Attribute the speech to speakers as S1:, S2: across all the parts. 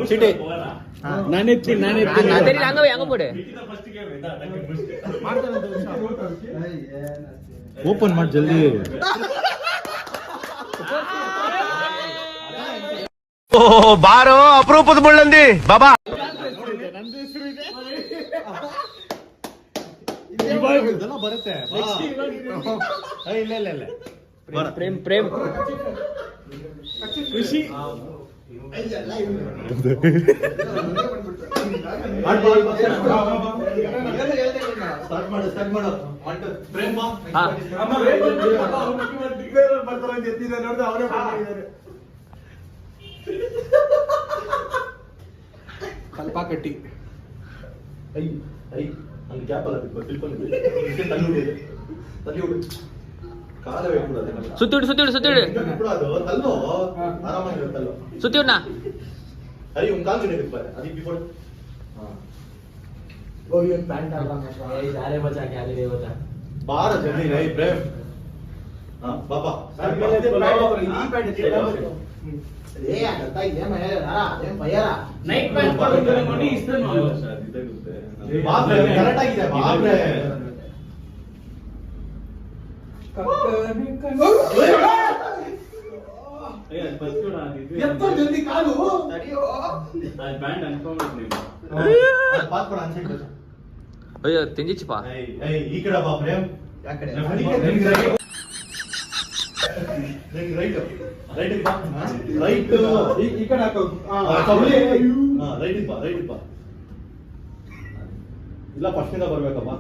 S1: ಚೀಟಿ ನಾನೇ ಹಂಗ ಕೊಡಿ ಓಪನ್ ಮಾಡಿ ಜಲ್ದಿ.
S2: ಬಾರೋ ಅಪರೂಪದ ಮುಳ್ಳಂದಿ ಬಾಬಾ.
S1: ಬರುತ್ತೆ
S3: ಪ್ರೇಮ್ ಪ್ರೇಮ್
S1: ಖುಷಿ
S4: ಕಲ್ಪ ಕಟ್ಟಿ
S3: ಸುತ್ತಿಡು ಸುತ್ತಿಡು ಸುತ್ತಿಡು ಸುತ್ತಿಡ್ನಾ
S1: ಬಾರ ಜಲ್ದಿ ರೈ ಪ್ರೇಮ್ ಬಾಬಾ ಕರೆಕ್ಟ್ ಆಗಿದೆ ಬಾಬ್ರೆ. ಜಲ್ದಿ ಕಾಲು
S3: ಅಯ್ಯೋ ತಿಂಜಿಚಿಪಾ
S1: ಈ ಕಡೆ ಬಾ ಪ್ರೇಮ್. ರೈಟ್ ಈ ಕಡೆ ಹಾಕೋ. ರೈಟ್ ಬಾ ಇಲ್ಲ ಫಸ್ಟ್ ಇಂದ ಬರ್ಬೇಕಪ್ಪ.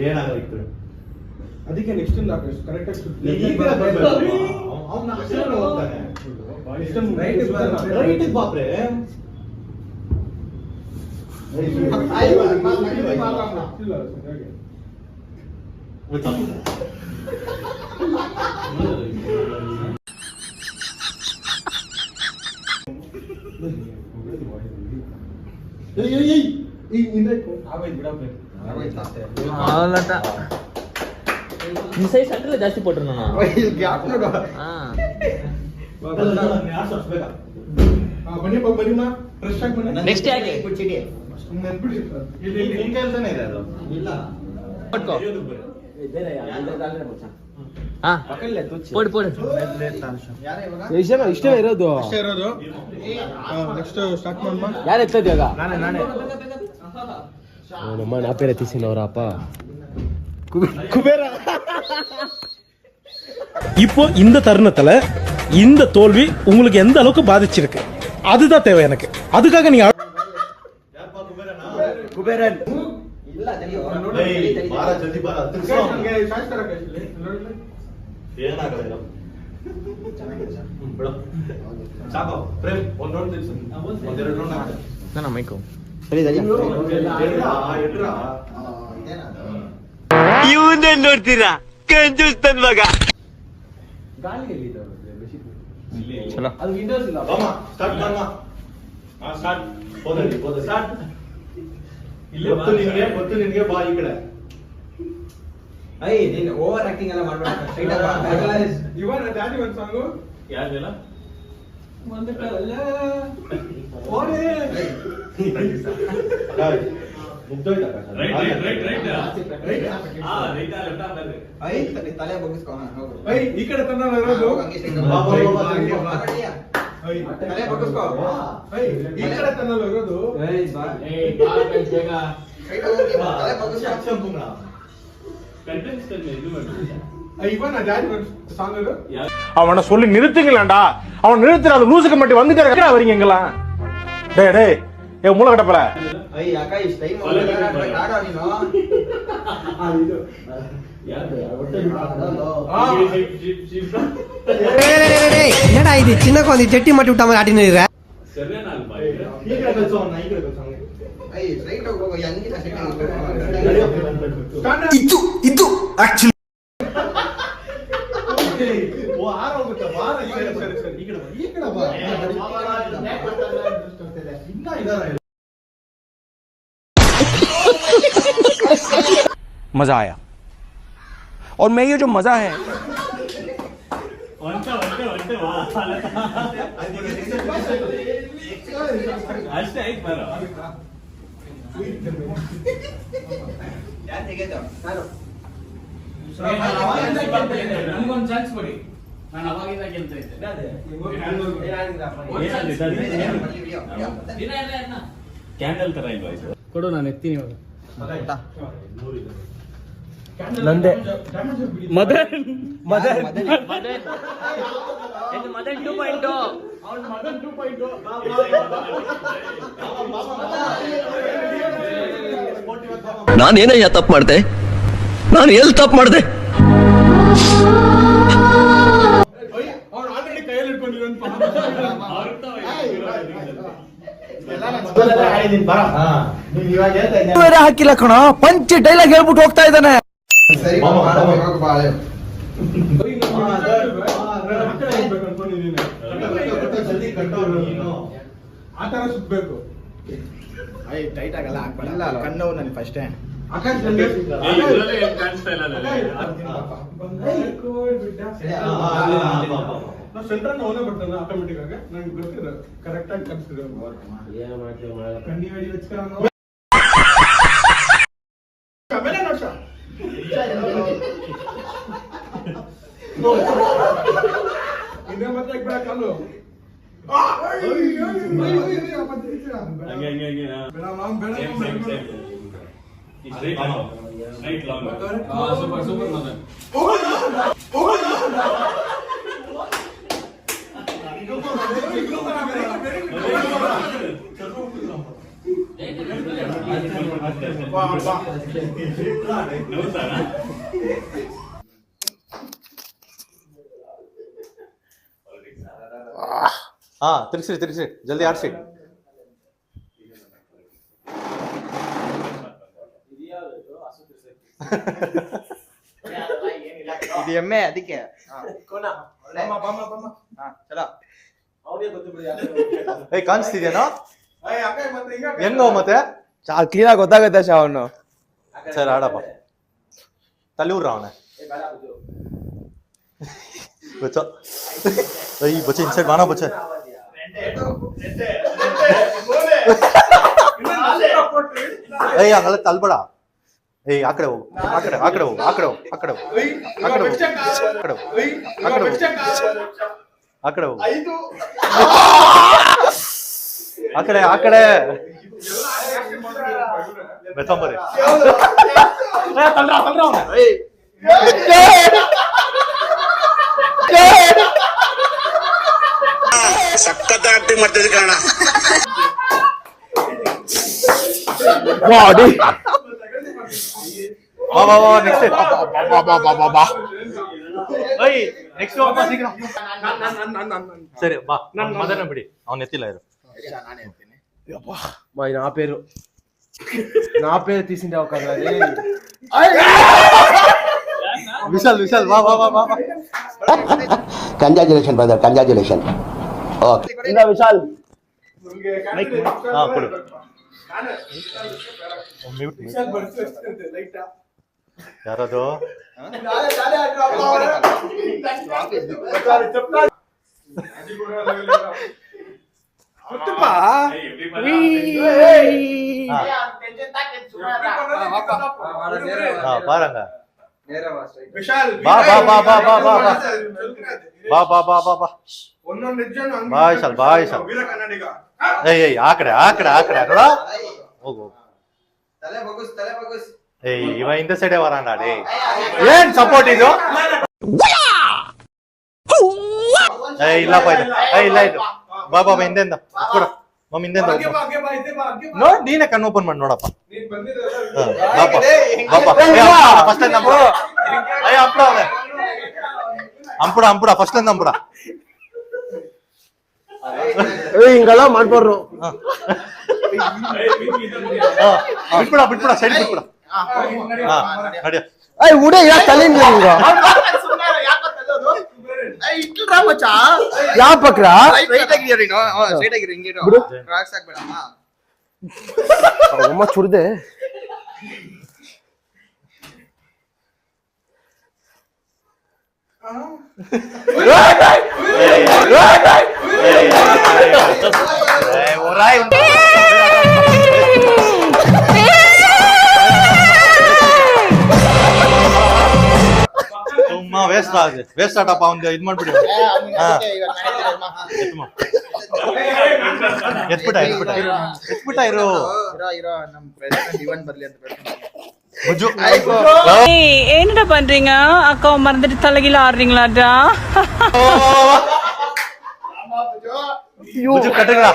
S1: ಏನಾಗಲಿಕ್ಕೆ
S4: ಅದಕ್ಕೆ ನೆಕ್ಸ್ಟ್ ಕರೆಕ್ಟ್
S1: ರೈಟ್ ಬಾಪ್ರೆ.
S3: ಸೈಜ್ ಸೆಂಟ್ರಲ್ ಜಾಸ್ತಿ ಪಟ್ರು ನಾನು ನೆಕ್ಸ್ಟ್ ಯಾಕೆ ಪಟ್ಕೋ ಪೋಡು ಪೋಡು
S1: ಇಷ್ಟೇ ಇರೋದು
S4: ನೆಕ್ಸ್ಟ್ ಸ್ಟಾರ್ಟ್ ಮಾಡಮ್ಮ.
S3: ಯಾರು ಎತ್ತದ ಇವಾಗ
S4: ನಾನೇ
S2: நம்ம நான் பேரை தீசினவராப்பா
S1: குபேர.
S2: இப்போ இந்த தருணத்துல இந்த தோல்வி உங்களுக்கு எந்த அளவுக்கு பாதிச்சிருக்கு அதுதான் தேவை எனக்கு. அதுக்காக நீங்க
S1: குபேரன் இல்ல ಬಾರ ಜಲ್ದಿ ಬಾರ. ಏನಾಗಲ್ಲ ಬಿಡು ಸಾಕು ಪ್ರೇಮ್. ಒಂದು ರೌಂಡ್ ತಿರ್ಸು, ಒಂದೆರಡು ರೌಂಡ್ ಹಾಕು.
S3: ನನ್ನ ಮೈಕು
S2: ಇವನ್ನೇ ನೋಡ್ತೀರಾ ಕಂಜೂಸ್ತನ್ ಮಗ.
S3: ಚಲೋ
S1: ಸ್ಟಾರ್ಟ್ ಮಾಡಮ್ಮ. Start start. ಗೊತ್ತು ನಿನ್ಗೆ ಬಾ ಈ ಕಡೆ.
S4: ನೀನ್ ಓವರ್ ಆಕ್ಟಿಂಗ್ ಎಲ್ಲ ಮಾಡ್ಬೇಡ. ಇವನ್ ಡ್ಯಾಡಿ ಒಂದು ಸಾಂಗು
S1: ಯಾರ್ದೆಲ್ಲ
S4: ತಲೆ ಬಗ್ಗಿಸ್ಕೊ.
S1: ಈ ಕಡೆ ತನ್ನ
S4: ತಲೆ ಬಗ್ಗಿಸ್ಕೊ.
S1: ಈ ಕಡೆ ತನ್ನಲ್ಲ ಇರೋದು.
S4: ತಲೆ ಬಗ್ಗಿಸ್ಕೊ.
S2: அவனை சொல்லி நிறுத்துங்களேன்டா. அவன் நிறுத்துற அந்த லூசுக்கு மட்டும் வந்துட்டே வரீங்க எங்கெல்லாம். டேய் டேய் ஏ மூளை கட்டப்பல.
S5: என்னடா இது சின்ன குழந்தை செட்டி மட்டும் விட்டாம ஆட்டின்னு
S2: ಇದು ಇದು ಆಕ್ಚುಲಿ
S6: मजा आया और मैं ये जो मजा है
S1: ಅಷ್ಟೇ ಆಯ್ತು ಬರೋ ನಮ್ಗೊಂದು ಚಾನ್ಸ್ ಕೊಡಿ ನಾನು ಅವಾಗಿಂದ ಗೆಲ್ತಾ ಇದ್ದೆ ಕ್ಯಾಂಡಲ್ ತರ ಇಲ್ವಾ ಇದು
S3: ಕೊಡು ನಾನು ಎತ್ತೀನಿ ಇವಾಗ
S2: ನಂದೆ
S3: ಮದನ್ ಮದನ್ ಮದನ್ 2.0
S7: ನಾನೇನಯ್ಯ ತಪ್ಪು ಮಾಡ್ದೆ ನಾನು ಎಲ್ಲಿ ತಪ್ಪು ಮಾಡ್ದೆ
S6: ಹಾಕಿಲ್ಲ ಕಣ ಪಂಚ್ ಡೈಲಾಗ್ ಹೇಳ್ಬಿಟ್ಟು ಹೋಗ್ತಾ ಇದ್ದಾನೆ
S2: ಆತರ ಸುತ್ತಬೇಕು
S4: ಟೈಟ್ ಆಗಲ್ಲ ಕಣ್ಣು ನನಗೆ ಫಸ್ಟೇ
S2: ನಾವು ಸೆಂಟ್ರಲ್ ಅವನೇ ಬರ್ತಾನೆ ಆಟೋಮೆಟಿಕ್ ಆಗಿ ನಂಗೆ ಗೊತ್ತಿರ ಕರೆಕ್ಟ್ ಆಗಿ ಕನ್ಸಿಡರ್ ಕಣ್ಣಿ ವೇಡಿ ಹಚ್ಕೊಂಡು ಆಮೇಲೆ ನೋಡ್ಸ ಇನ್ನೇ ಮತ್ತೆ ಬಿಡ ಕಲ್ಲು
S1: ಸೂಪರ್ ಸೂಪರ್ ಮದನ್
S8: हाँ तिरसी तिरसी जल्दी आठ सीट
S4: ಇದು ಎಮ್ಮೆ ಅದಕ್ಕೆ
S8: ಕಾಣಿಸ್ತಿದ್ಯೇನೋ ಹೆಂಗೋ ಮತ್ತೆ
S4: ಕ್ಲೀನಾಗಿ ಗೊತ್ತಾಗುತ್ತೆ ಅವನು
S8: ಸರ್ ಆಡಪ್ಪ ತಲೆ ಊರ್ರ ಅವನ ಬಚ್ಚ ಈ ಬಚ್ಚ ಇನ್ಸೈಡ್ ಬಾಣ ಬಚ್ಚ ಏಯ್ ಹಂಗಲ್ಲ ತಲ್ಬೇಡ ಏಯ್ ಆ ಕಡೆ ಹೋಗು ಆ ಕಡೆ ಆ ಕಡೆ ಹೋಗು ಆ ಕಡೆ ಹೋಗು ಆ ಕಡೆ ಹೋಗು ಆ ಕಡೆ ಹೋಗು ಆ ಕಡೆ ಹೋಗು ಆ ಕಡೆ ಹೋಗು ಆ ಕಡೆ ಆ ಕಡೆ ಬೆತ್ತಂಬರಿ
S7: ಸಖತ್ ಆಕ್ಟಿಂಗ್ ಮಾಡ್ತಿದ್ದೆ ಕಾರಣ
S8: ನೆಕ್ಸ್ಟ್ ಸರಿ ಬಾ ಮದನ ಬಿಡಿ ಅವ್ನ ಎತ್ತಿಲ್ಲ ಇರು
S4: నా పేరు తీసిండే ఒక
S8: ವಿಶಾಲ್ ವಿಶಾಲ್ ಬಾ ಬಾ ಬಾ ಬಾ
S7: ಕಂಗ್ರಾಚುಲೇಷನ್ ಬ್ರದರ್ ಕಂಗ್ರಾಚುಲೇಷನ್ ಓಕೆ
S3: ಇಲ್ಲ ವಿಶಾಲ್
S8: ಹಾ ಕೊಡು ಯಾರದು ಬಾರಂಗ ಬಾ ಬಾ ಬಾ ಬಾ ಬಾ ಬಾ ಬಾ ಬಾ ಬಾ ಬಾ ಬಾ ಬಾ ವಿಶಾಲ್ ಬಾ ವಿಶಾಲ್ ಏಯ್ ಆ ಕಡೆ ಆ ಕಡೆ ಆ ಕಡೆ ನೋಡ ಹೋಗು ಏಯ್ ಇವ ಇಂದ ಸೈಡೆ ವರಾಂಡ ಡೇ ಏನ್ ಸಪೋರ್ಟ್ ಇದು ಏಯ್ ಇಲ್ಲಪ್ಪ ಇದು ಏಯ್ ಇಲ್ಲ ಇದು ಬಾ ಬಾ ಬಾ ಹಿಂದೆಂದ ಕೊಡ ಮಮ್ಮ ಹಿಂದೆಂದ ನೋಡ್ ನೀನೇ ಕಣ್ಣು ಓಪನ್ ಮಾಡಿ ನೋಡಪ್ಪ ಫಸ್ಟ್ ನಂಬುಡ ಅಯ್ಯ ಅಂಪುಡ ಅವನೇ ಅಂಪುಡ ಅಂಪುಡ ಫಸ್ಟ್ ನಂಬುಡ
S3: ಹಿಂಗೆಲ್ಲ ಮಾಡ್ಬಾರ್ರು
S8: ಬಿಟ್ಬಿಡ ಬಿಟ್ಬಿಡ ಸೈಡ್ ಬಿಟ್ಬಿಡ ನಡಿಯ
S3: ಉಡೆ ಯಾಕೆ ತಲೆಯಿಂದ ಯಾವ ಪಕ್ರ ಅಮ್ಮ ಚುಡ್ದೆ
S8: ಸುಮ್ಮ ವೇಸ್ಟ್ ಆಟಪ್ಪ ಅವ್ನ್ ಇದ್ ಮಾಡ್ಬಿಡಿ. ಎತ್ಬಿಟ್ಟ ಇರು புஜு.
S9: என்னடா பண்றீங்க? அக்காவை மறந்துட்டு தலைகீழ ஆடுறீங்களாடா?
S8: புஜு கட்டுங்கடா.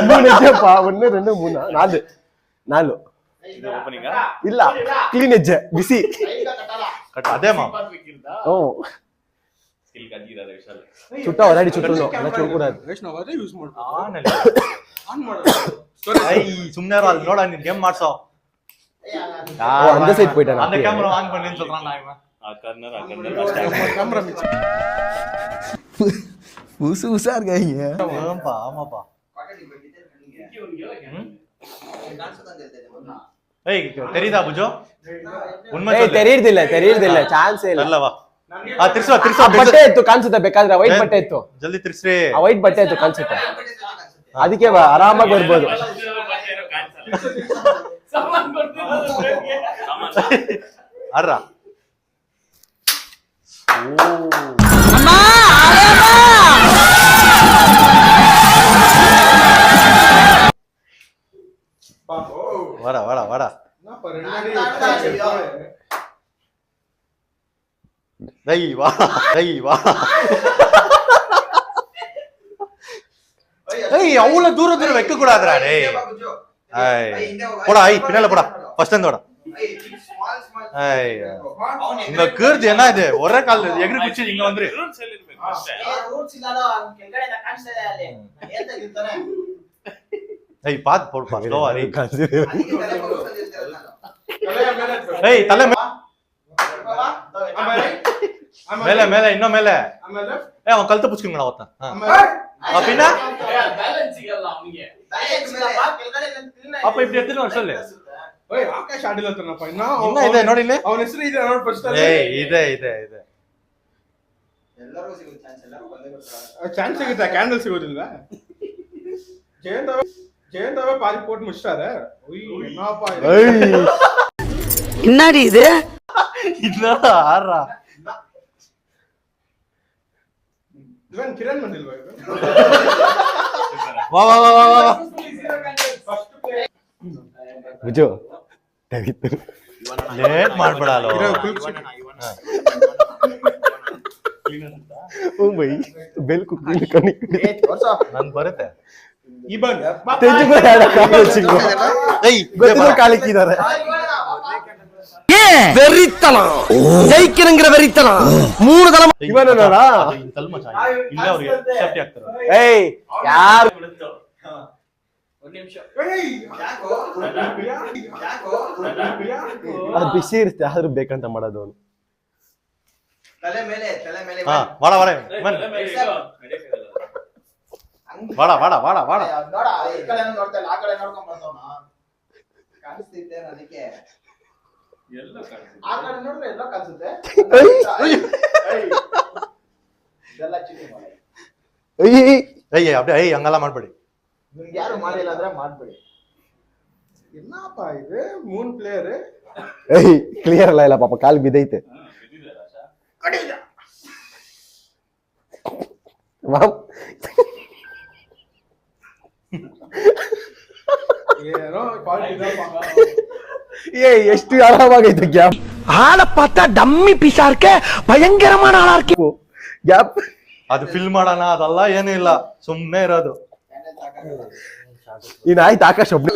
S3: ಮೂರು ಹೆಜ್ಜೆಪ್ಪ, 1 2 3 4 ಇಲ್ಲ, ಕ್ಲೀನ್ ಹೆಜ್ಜೆ ಬಿಸಿ.
S8: ಅದೇ ಮಾ
S3: చుట్ట ಹೊರಡಿ ಚುಟ್ಟು ಎಲ್ಲ ಚುಡ್ಕೂಡದು.
S8: ಸುಮ್ನೆ ಅಲ್ಲಿ ನೋಡ ನೀನ್ ಗೇಮ್ ಮಾಡ್ಸೋ.
S3: அந்த சைடு போய்ட்டானா?
S8: அந்த கேமரா ஆன் பண்ணின்னு சொல்றான் நான் இவன்.
S6: உசா இருக்காங்க.
S8: ஆமாப்பா. ஏய் தெரியுதா புஜோ? உண்மை சொல்லு.
S3: தெரியுದಿಲ್ಲ ಚಾನ್ಸ್ ಇಲ್ಲ.
S8: ಅಲ್ಲವಾ? ತಿರ್ಸೋ
S3: ಬಟ್ಟೆ ಇತ್ತು ಕಾಣಿಸುತ್ತೆ, ಬೇಕಾದ್ರೆ ವೈಟ್ ಬಟ್ಟೆ ಇತ್ತು,
S8: ಜಲ್ದಿ ತಿರ್ಸ್ರಿ.
S3: ಆ ವೈಟ್ ಬಟ್ಟೆ ಇತ್ತು ಕಾಣಿಸುತ್ತೆ, ಅದಕ್ಕೆ ಆರಾಮಾಗಿ ಬರ್ಬೋದು.
S8: ಅರ್ರ வாடா டேய் வா டேய் அவ்வளவு தூரம் வைக்க கூடாதுடா டேய். போடா பின்னால போடா, ஃபர்ஸ்ட் வந்து வாடா. இங்க கீர்த்தி என்ன இது ஒரே கால் எகிரி குச்சி இங்க வந்துரு. ஏய் பாத்து போடுப்பா, ஸ்லோவா ரே. ஏய் தலை மேல இன்னும் மேல. ஏய் அவன் கழுத்தை புடிச்சுக்கங்கடா ஒருத்தன். அப்படின்னா அப்ப இப்படி எடுத்துட்டு வர சொல்லு.
S2: ಓಯ್ ಆಕಾಶ ಆಡಿಲ್ಲತ್ತನಪ್ಪ ಇನ್ನ
S8: ಇದೆ ನೋಡಿ ಇಲ್ಲಿ
S2: ಅವನ ಹೆಸರು ಇದೆ ನೋಡಿ ಫಸ್ಟ್.
S8: ಏಯ್ ಇದೆ
S4: ಎಲ್ಲರಿಗೂ ಸಿಗುತ್ತೆ ಚಾನ್ಸ್, ಎಲ್ಲರೂ ಬಂದೇ ಬರ್ತಾರೆ.
S2: ಚಾನ್ಸ್ ಸಿಗುತ್ತೆ, ಕ್ಯಾಂಡಲ್ ಸಿಗೋದಿಲ್ಲ. ಜಯಂತವೇ ಪಾರಿ போட்டு முடிச்சிட்டாரு. ஓய் என்னப்பா இது?
S9: என்னடி இது?
S8: இல்லடா ஆறா.
S2: ಇವನ್ ಕಿರಣ್ ಬಂದಿಲ್ವಾ ಇದು?
S8: ವಾ
S3: ವಿಜು
S8: ಲೇಟ್ ಮಾಡ್ಬಿಡಲ್ಲ.
S3: ಬೆಲ್ ಕುಕ್ಕಿ
S8: ನನ್ ಬರುತ್ತೆ.
S3: ಕಾಲಿಕ್ಕಿದ್ದಾರೆ. வெறித்தனம், ஜெயிக்கிறங்கிற வெறித்தனம் 3 தலை ಇವನನடா.
S8: ಇಲ್ಲ ಅವ್ರಿಗೆ ಸೇಫ್ಟಿ ಆಗ್ತಾರೆ.
S3: ಏಯ್ ಯಾರು
S1: ಒಂದ್ ನಿಮಿಷ
S3: ಅದು ಬಿಸಿ ಇರುತ್ತೆ, ಆದ್ರೂ ಬೇಕಂತ ಮಾಡೋದು ಅವನು.
S4: ತಲೆ ಮೇಲೆ
S8: ಹಾ ವಾಡ
S4: ನೋಡ, ಈ ಕಡೆ ನೋಡ್ತಾ ಇಲ್ಲ, ಆ ಕಡೆ ನೋಡ್ಕೊಂಡ್ ಬರ್ತಾವನ ಕಾಣಿಸ್ತಿದ್ದೆ ಅದಕ್ಕೆ. ಆ ಕಡೆ ನೋಡಿದ್ರೆ ಎಲ್ಲ ಕಾಣಿಸುತ್ತೆ. ಇದೆಲ್ಲ ಚೀಟಿಂಗ್ ಮಾಡಿ.
S8: அப்படியே ಹಂಗಲ್ಲ ಮಾಡ್ಬೇಡಿ.
S4: ನಿಮ್ಗೆ ಯಾರು ಮಾಡಿಲ್ಲ ಅಂದ್ರೆ ಮಾಡ್ಬೇಡಿ.
S2: என்னப்பா இது? 3 ಪ್ಲೇಯರ್.
S3: ಏಯ್ ಕ್ಲಿಯರ್ ಇಲ್ಲ ಪಾಪ, ಕಾಲ್ ಬಿದ್ದೈತೆ.
S2: ಏನೋ ಕ್ವಾಲಿಟಿ ಇದಪ್ಪ.
S3: ஏய் ಎಷ್ಟು ஆழமாகೈತೆ ಗ್ಯಾಪ್.
S6: ஆளை பார்த்தா டம்மி பீஸா இருக்க, பயங்கரமான ஆளா இருக்கு.
S3: ಗ್ಯಾಪ್
S8: ಅದು ಫಿಲ್ ಮಾಡೋಣ ಅದಲ್ಲ, ಏನೂ ಇಲ್ಲ, ಸುಮ್ನೆ ಇರೋದು.
S3: ಇನ್ ಆಯ್ತು ಆಕಾಶ ಒಬ್ಬ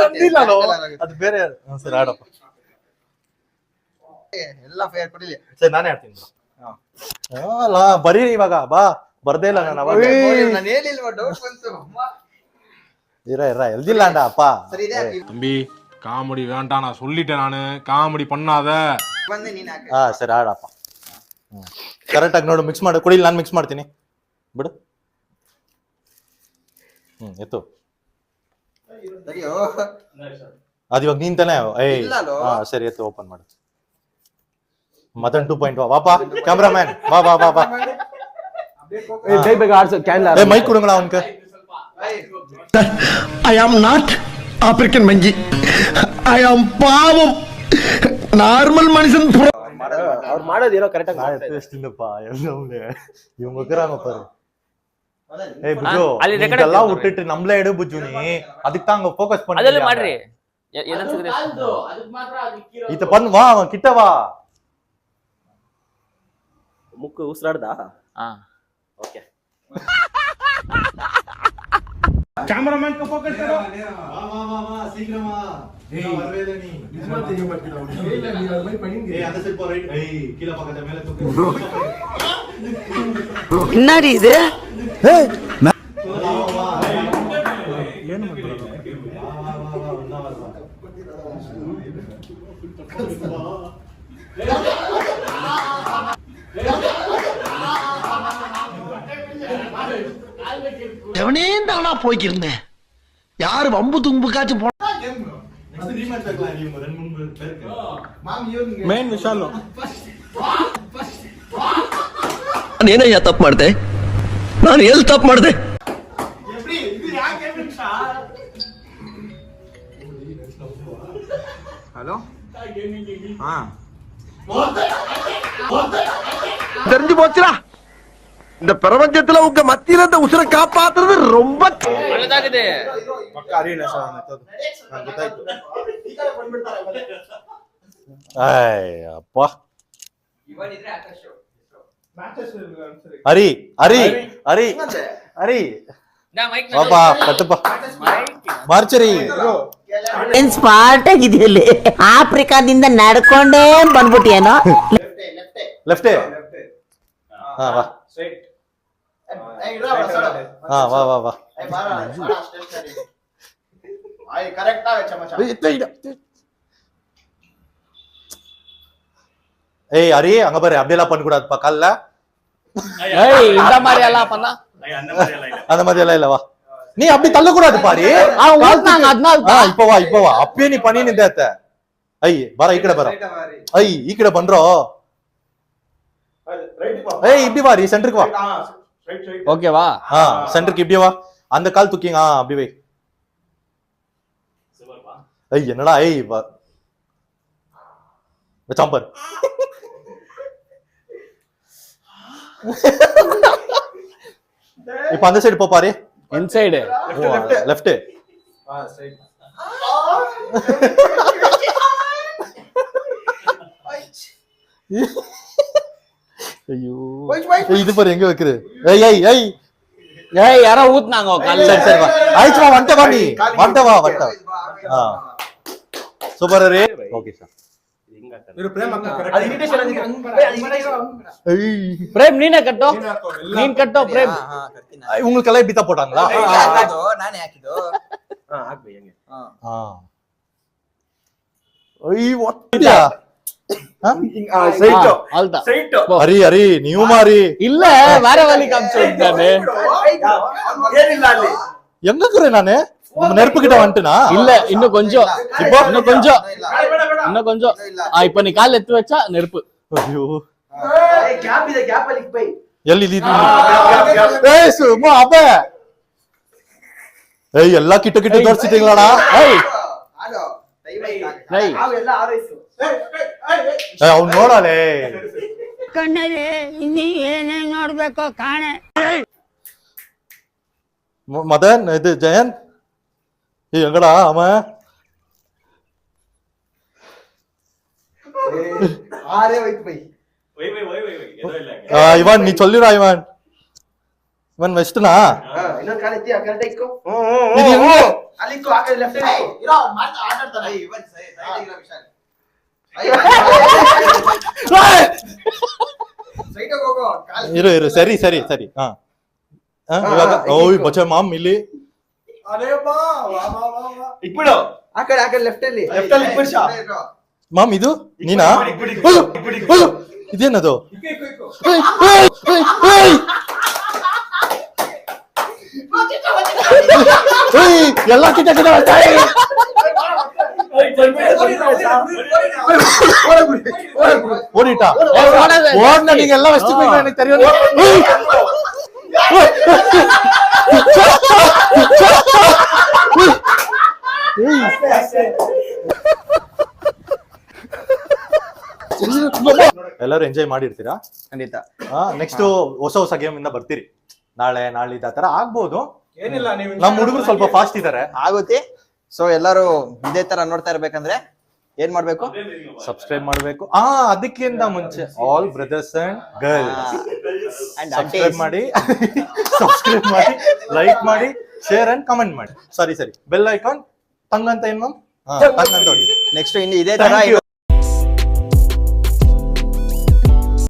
S8: ಅದು ಬೇರೆ. ಸರಿ ಆಡಪ್ಪ,
S4: ಎಲ್ಲ ಫೇರ್ ಕೊಡಿಲಿ.
S8: ಸರಿ ನಾನೇ ಆಡ್ತೀನಿ. ಅಲ್ಲ ಬರೀ ಇವಾಗ ಬಾ, ಬರ್ದೇ ಇಲ್ಲ ನಾನು ಅವಾಗ.
S4: ನಾನು ಹೇಳಿಲ್ವಾ, ಡೌಟ್ ಬಂತು.
S8: ಇರ ಎಲ್ದಿಲ್ಲಾಂಡ ಅಪ್ಪ.
S4: ಸರಿ ಇದೆ
S2: தம்பி காமெடி வேண்டாம், நான் சொல்லிட்டேன், நானு காமெடி பண்ணாத.
S4: ಬಂದೆ ನೀನ್ ಹಾಕ.
S8: ಹಾ ಸರಿ ಆಡಪ್ಪ. ಕರೆಕ್ಟಾಗಿ ನೋಡು, ಮಿಕ್ಸ್ ಮಾಡು. ಕುಡಿಲಿ, ನಾನು ಮಿಕ್ಸ್ ಮಾಡ್ತೀನಿ ಬಿಡು. ಎತ್ತು ಅದು ಇವಾಗ ನೀನ್ ತಾನೆ ಏಯ್ ಹಾ ಸರಿ ಎತ್ತು ಓಪನ್ ಮಾಡು ಮದನ್ 2.0 ವಾಪಾ ಕ್ಯಾಮ್ರಾಮನ್ ಬಾ ಬಾ ಬಾ ಬಾ
S3: ಬೇಗ ಆಡ್ಸು ಕ್ಯಾನ್
S8: ಏ ಮೈಕ್ ಕೊಡುங்களா ಅವನ್ಗೆ
S6: ಐ ಆಮ್ ನಾಟ್ ಆಫ್ರಿಕನ್ ಮಂಗಿ ಐ ಆಮ್ ಪಾವಂ ನಾರ್ಮಲ್ ಮನುಷ್ಯನ್
S3: ಅವ್ರು ಮಾಡೋದೇನೋ ಕರೆಕ್ಟ್ ಆಗಿ
S8: ಎಷ್ಟಿಲ್ಲಪ್ಪ ಎಲ್ಲ ಇವ್ ಮಗರಾಮ ಪಾರು ಏ ಬುಜು ಇದೆಲ್ಲ ಹುಟ್ಟಿಟ್ಟು ನಮ್ಲೇ ಎಡು ಬುಜು ನೀ ಅದಕ್ಕೆ ತಾಂಗ ಫೋಕಸ್ பண்ணி
S10: ಅದೆಲ್ಲ ಮಾಡ್ರಿ
S1: ಅದಕ್ಕೆ ಮಾತ್ರ ಅದಕ್ಕೆ
S8: ಈತ ಬಂದ್ ವಾ ಕಿಟ್ಟ ವಾ
S3: ಮುಕ್ಕು ಉಸಿರಾಡ್ದ
S10: ಹಾ
S3: ಓಕೆ
S2: कैमरामैन को फोकस करो
S8: वा वा वा वा शीघ्र वा வரவேல நீ நிஜமாते நீ மாட்டிடா இல்ல நீ அது மாதிரி பண்ணிங்க ஏய் அந்த சைடு போ ரைட் ஏய் கீழ பக்கத்துல மேல தூக்கு
S6: என்னடி இது
S8: ಏನು
S6: எவனேந்தானா போய்க்கிருந்தேன் யாரு வம்பு தும்புக்காச்சும் போ
S8: ಅದು ನೀ ಮಾಡ್ಬೇಕಲ್ಲ ನೀವು ಎರಡು ಮೂರು பேருக்கு
S2: मेन विशाल
S7: ನಾನೇನಯ್ಯ ತಪ್ಪು ಮಾಡ್ದೆ ನಾನು ಎಲ್ಲಿ ತಪ್ಪು ಮಾಡ್ದೆ
S3: ஹலோ ஆ
S6: தெரிஞ்சு போச்சுடா இந்த பிரபஞ்சத்துல உங்க மத்தியில இந்த உசுரை காப்பாத்துறது ரொம்ப
S10: ಒಳ್ಳೇದಾಗಿದೆ
S8: ಪಕ್ಕ ಅರಿಯಲ್ಲ ಸರ್ ನಾನು ಗೊತ್ತಾಯ್ತು ಅಯ್ಯಪ್ಪ ಹರಿ ಹರಿ ಹರಿ ಹರಿ ಬಾಬಾ ಕಟ್ಟಪ್ಪ ಮಾರ್ಚರಿ
S11: ಸ್ಮಾರ್ಟ್ ಆಗಿದೆಯಲ್ಲಿ ಆಫ್ರಿಕಾದಿಂದ ನಡ್ಕೊಂಡೇ ಬಂದ್ಬಿಟ್ಟಿಯೇನೋ
S8: ಲೆಫ್ಟ್ ಹಾ ವಾ ಹಾ ವಾ ವಾ ವಾ ஏய் ஹரி அங்க பாரு அப்படியெல்லாம் பண்ண கூடாதுப்பா கால்ல
S10: ஏய் இந்த மாதிரி எல்லாம் பண்ணா
S8: அந்த மாதிரி எல்லாம் இல்ல வா நீ அப்படி தள்ள கூடாது பாரு இப்ப வா அப்பயே நீ பண்ணி நிந்தாத்த ஐ வர இக்கட பர ஐ இக்கட பண்றோ ஏய் இப்படி வா நீ சென்டருக்கு வா
S10: ஓகேவா
S8: சென்டருக்கு இப்படி வா அந்த கால் தூக்கிங்க அப்படி வை ஐ என்னடா ஏய் சாம்பர் இப்ப அந்த சைடு போ பாரு
S10: இன்சைடு
S8: லெஃப்ட் ஐயோ இது பாரு எங்க வைக்குது ஏய் ஏய் ஏய்
S10: ஏய் யாரோ ஊத்துனாங்க கல்ல
S8: சரி வா ஆயிச்சு வா வந்துட்ட வா நீ வந்துட்ட சூப்பர் ரே ஓகே சார்
S10: பிரேம் நீனே கட்டோ நீன் கட்டோ பிரேம்
S8: உங்களுக்கு எல்லாம் இப்படி தான் போட்டாங்களா
S3: ನಾನೇ ಹಾಕಿದ್ದು ಹಾಕ್ಬೇಕು ಹೆಂಗೆ
S8: ಹರಿ ಹರಿ ನೀವು ಮಾರಿ
S10: இல்ல வேற வழி காமிச்சு விட்டானே
S8: எங்க நானு நெருப்பு கிட்ட வந்துட்டா
S10: இல்ல இன்னும் கொஞ்சம் இப்போ இன்னும் கொஞ்சம் இப்ப நீ கால் எடுத்து வச்சா நெருப்பு
S8: ஐயோ
S3: ಗ್ಯಾಪ್ ಇದೆ ಗ್ಯಾಪ್ ಅಲ್ಲಿ ಬೈ
S8: ಎಲ್ಲಿ ಏಯ್ ಸುಮ್ಮ ಅಪ್ಪ ಏಯ್ ಎಲ್ಲಾ ಕಿಟ್ಟ ತೋರಿಸಿದ್ದೀங்களா
S10: ಏಯ್
S3: ಹಲೋ
S10: ಏಯ್
S3: ಅವೆಲ್ಲ ಆರೈಸು
S8: ಅವ್ನು ನೋಡಲೇ
S11: ಕಣ್ಣಲ್ಲಿ ಇನ್ನೀ ಏನೇ ನೋಡ್ಬೇಕೋ ಕಾಣೆ
S8: மதன் இது ஜெயன் எங்கடா அவன்
S3: ಆರೇ ಹೋಯ್ತು ಬೈ
S8: இவன் நீ சொல்லிடா இவன் வெஸ்ட்னா
S3: ಇನ್ನೊಂದು ಕಾಲ ಎತ್ತಿ ಕರೆಕ್ಟ್ ಇಕ್ಕೋ
S8: இது எங்க
S3: ಅಲ್ಲಿ ಇಕ್ಕೋ ಆ ಕಡೆ ಲೆಫ್ಟ್ ಇರೋ ಆಟಾಡ್ತಾನೆ ಇವನ್ ಸೈಡ್ ಇರೋ ವಿಶಾಲ್ ಸೈಡ್ ಹೋಗೋ
S8: ಇರು ಸರಿ ಇವಾಗ ಓಯ್ ಬಚ್ಚ ಮಾಮ್ ಇಲ್ಲಿ
S3: ಇಕ್ಬಿಡು ಆ ಕಡೆ ಲೆಫ್ಟ್ ಅಲ್ಲಿ ಇಕ್ಬಿಡು
S8: ಮಾಮ್ ಇದು ನೀನಾ ಇದೇನದು ಎಲ್ಲ ಕಿತ್ತ ಓಡಿಟ ಓಡ್ ನನಗೆಲ್ಲ ಅಷ್ಟು ತೆರೆಯೋದು ಎಲ್ಲರೂ ಎಂಜಾಯ್ ಮಾಡಿರ್ತೀರಾ
S3: ಖಂಡಿತ.
S8: ನೆಕ್ಸ್ಟ್ ಹೊಸ ಗೇಮ್ ಇಂದ ಬರ್ತೀರಿ ನಾಳೆ ನಾಳಿದ್ದು ಆ ತರ ಆಗ್ಬೋದು.
S2: ಏನಿಲ್ಲ ನೀವು
S8: ನಮ್ಮ ಹುಡುಗರು ಸ್ವಲ್ಪ ಫಾಸ್ಟ್ ಇದಾರೆ.
S3: ಆಗುತ್ತೆ. ಸೊ ಎಲ್ಲರೂ ಇದೇ ತರ ನೋಡ್ತಾ ಇರ್ಬೇಕಂದ್ರೆ ಏನ್ ಮಾಡ್ಬೇಕು?
S8: ಸಬ್ಸ್ಕ್ರೈಬ್ ಮಾಡ್ಬೇಕು. ಅದಕ್ಕಿಂತ ಮುಂಚೆ all brothers and girls subscribe ಮಾಡಿ, ಸಬ್ಸ್ಕ್ರೈಬ್ ಮಾಡಿ, ಲೈಕ್ ಮಾಡಿ, ಶೇರ್ ಅಂಡ್ ಕಮೆಂಟ್ ಮಾಡಿ. ಸರಿ ಬೆಲ್ ಐಕಾನ್ ಟಂಗ್ ಅಂತ ಏನು ಟಂಗ್ ಅಂತ ಹೊಡಿ.
S3: ನೆಕ್ಸ್ಟ್ ಇನ್ನು ಇದೇ ತರ
S8: Thank you.